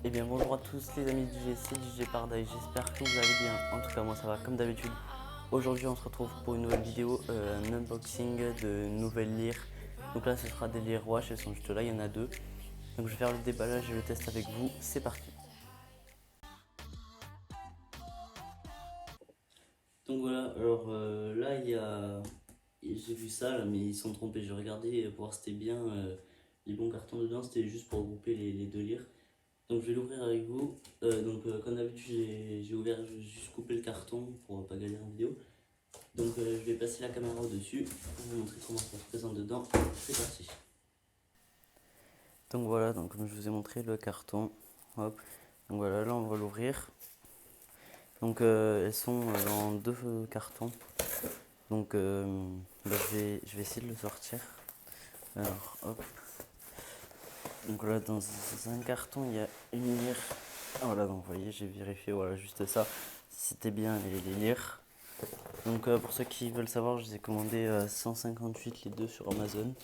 Et bien bonjour à tous les amis du GC, du DJ Pardaille, j'espère que vous allez bien. En tout cas moi ça va comme d'habitude. Aujourd'hui on se retrouve pour une nouvelle vidéo, un unboxing de nouvelles lyres. Donc là ce sera des lyres wash, elles sont juste là, il y en a deux. Donc je vais faire le déballage et le test avec vous, c'est parti. Donc voilà, alors là j'ai vu ça là, mais ils sont trompés, j'ai regardé pour voir si c'était bien les bons cartons dedans, c'était juste pour regrouper les deux lyres. Donc je vais l'ouvrir avec vous. Comme d'habitude j'ai ouvert, j'ai juste coupé le carton pour pas galérer en vidéo. Donc je vais passer la caméra au-dessus pour vous montrer comment ça se présente dedans. C'est parti. Donc voilà, donc comme je vous ai montré le carton. Hop. Donc voilà, là on va l'ouvrir. Donc elles sont dans deux cartons. Donc je vais essayer de le sortir. Alors hop. Donc là dans un carton il y a une lyre. Voilà, donc vous voyez, j'ai vérifié, voilà, juste ça, si c'était bien les lyres. Donc pour ceux qui veulent savoir, je les ai commandés 158 les deux sur Amazon.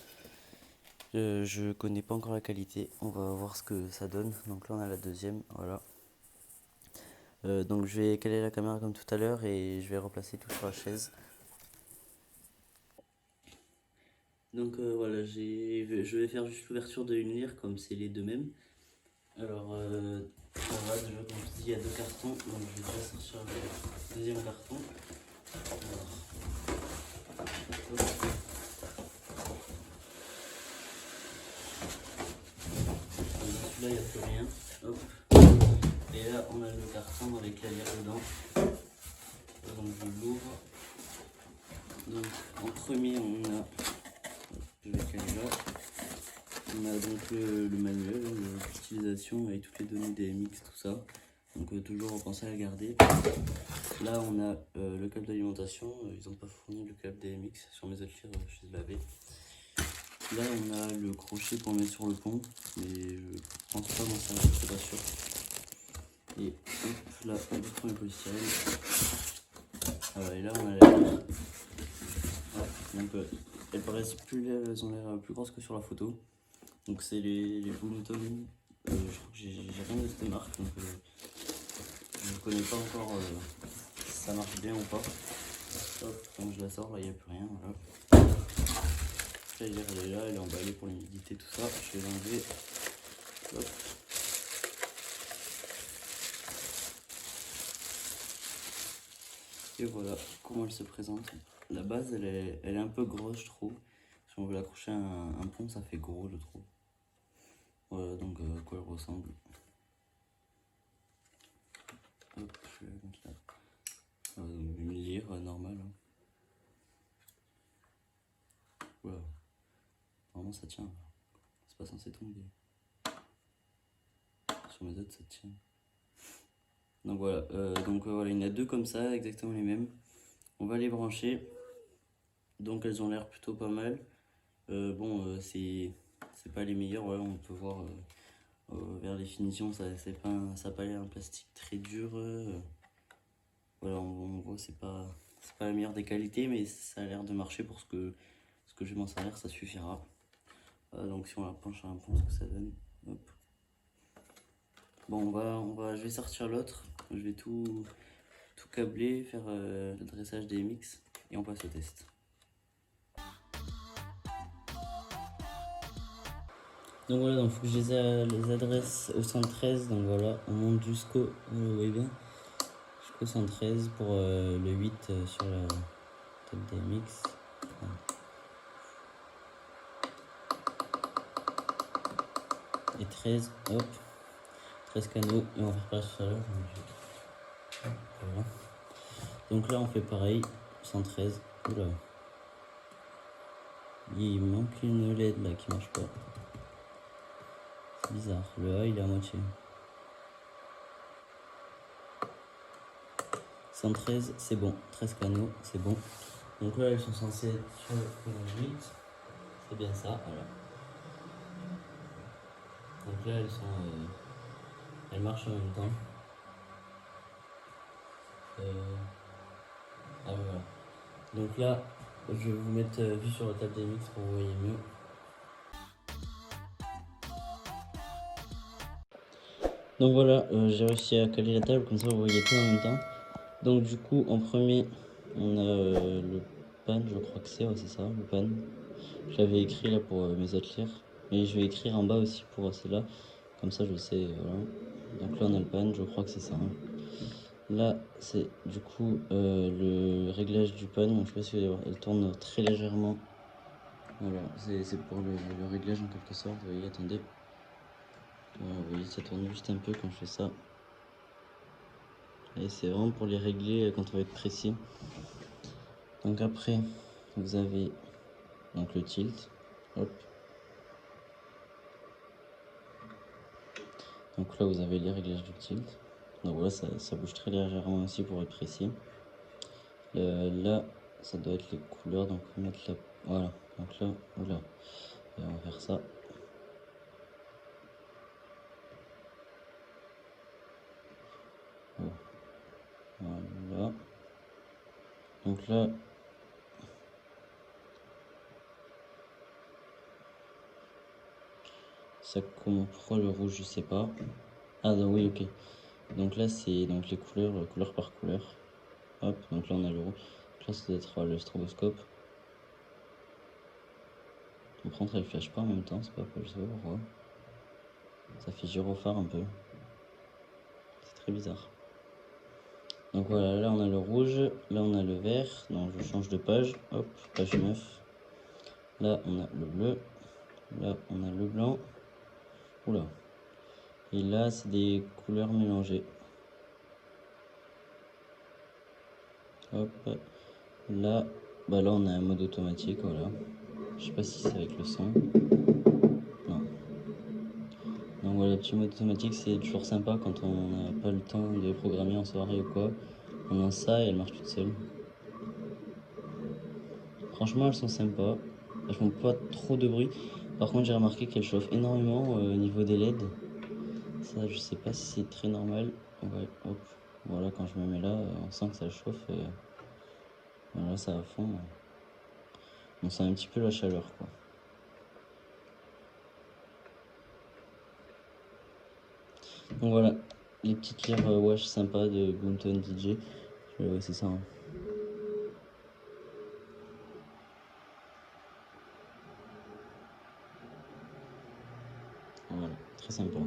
Je connais pas encore la qualité, on va voir ce que ça donne. Donc là on a la deuxième, voilà. Donc je vais caler la caméra comme tout à l'heure et je vais replacer tout sur la chaise. Donc voilà, je vais faire juste l'ouverture de une lyre comme c'est les deux mêmes. Alors ça va, déjà comme je dis il y a deux cartons, donc je vais déjà sortir le deuxième carton. Alors, là il n'y a plus rien. Hop. Et là on a le carton avec la lyre dedans. Donc je l'ouvre. Donc en premier on a, je vais caler là. On a donc le manuel, l'utilisation avec toutes les données DMX, tout ça. Donc toujours penser à le garder. Là on a le câble d'alimentation, ils n'ont pas fourni le câble DMX sur mes autres lyres, je les avais. Là on a le crochet pour mettre sur le pont, mais je pense pas m'en servir, je suis pas sûr. Et hop, là le premier polystyrène. Voilà, et là on a la lyre. Donc elles paraissent plus, elles ont l'air plus grosses que sur la photo. Donc c'est les Boomtown. Je crois que j'ai rien de cette marque, donc je ne connais pas encore si ça marche bien ou pas. Hop, quand je la sors, là il n'y a plus rien. Voilà. La lyre elle est là, elle est emballée pour l'humidité, tout ça. Je vais l'enlever. Hop. Et voilà comment elle se présente. La base elle est un peu grosse, je trouve. Si on veut l'accrocher à un pont, ça fait gros, je trouve. Voilà donc à quoi elle ressemble. Hop, je vais la mettre là. Une lyre normale. Hein. Voilà. Normalement ça tient. C'est pas censé tomber. Sur mes autres ça tient. Donc voilà, voilà, il y en a deux comme ça, exactement les mêmes. On va les brancher. Donc elles ont l'air plutôt pas mal. C'est pas les meilleures, voilà, on peut voir vers les finitions, ça n'a pas l'air un plastique très dur. Voilà, on voit c'est pas la meilleure des qualités, mais ça a l'air de marcher pour ce que je vais m'en servir, ça suffira. Voilà, donc si on la penche à un pont, ce que ça donne. Hop. Bon, je vais sortir l'autre, je vais tout câbler, faire le dressage des mix et on passe au test. Donc voilà, donc il faut que je les adresse au 113, donc voilà, on monte jusqu'au, vous voyez bien, jusqu'au 113 pour le 8 sur la table des mix. Voilà. Et 13, hop, 13 canaux, et on va faire pareil tout à l'heure. Voilà. Donc là on fait pareil, 113, oula. Il manque une LED là qui marche pas. C'est bizarre, le A il est à moitié. 113, c'est bon, 13 canaux, c'est bon. Donc là elles sont censées être sur le 8, c'est bien ça, voilà. Donc là elles marchent en même temps. Voilà. Donc là, je vais vous mettre vue sur la table des mix pour vous voyez mieux. Donc voilà, j'ai réussi à caler la table, comme ça vous voyez tout en même temps. Donc du coup, en premier, on a le pan, je crois que c'est, ouais, c'est ça, le pan. Je l'avais écrit là pour mes autres lire. Et je vais écrire en bas aussi pour celle-là. Comme ça, je sais, voilà. Donc là, on a le pan, je crois que c'est ça, hein. Là, c'est du coup le réglage du pan. Donc, je sais pas si vous allez voir, elle tourne très légèrement. Voilà, c'est pour le réglage en quelque sorte. Vous voyez, attendez. Voilà, vous voyez, ça tourne juste un peu quand je fais ça. Et c'est vraiment pour les régler quand on va être précis. Donc après, vous avez donc le tilt. Hop. Donc là, vous avez les réglages du tilt. Donc voilà, ça bouge très légèrement aussi pour être précis. Là, ça doit être les couleurs. Donc on va mettre là. Voilà. Donc là, oula. Et on va faire ça. Oh. Voilà. Donc là, ça commence. Pourquoi le rouge, je sais pas. Ah non, oui, ok. Donc là, c'est donc les couleurs, couleur par couleur. Hop, donc là on a le rouge. Donc là, ça doit être le stroboscope. Par contre, elle flash pas en même temps, c'est pas, je sais pas pourquoi. Ça fait gyrophare un peu. C'est très bizarre. Donc voilà, là on a le rouge, là on a le vert. Donc je change de page. Hop, page 9. Là on a le bleu. Là on a le blanc. Oula. Et là c'est des couleurs mélangées. Hop. Là, bah là on a un mode automatique, voilà. Je sais pas si c'est avec le son. Non. Donc voilà, le petit mode automatique, c'est toujours sympa quand on n'a pas le temps de programmer en soirée ou quoi. On lance ça et elle marche toute seule. Franchement, elles sont sympas. Elles font pas trop de bruit. Par contre, j'ai remarqué qu'elles chauffent énormément au niveau des LED. Ça, je sais pas si c'est très normal. Ouais, hop. Voilà, quand je me mets là, on sent que ça chauffe. Voilà, ça va à fond. On sent un petit peu la chaleur, quoi. Donc voilà, les petites lyres wash sympas de Boomton DJ. Ouais, c'est ça, hein. Voilà, très sympa.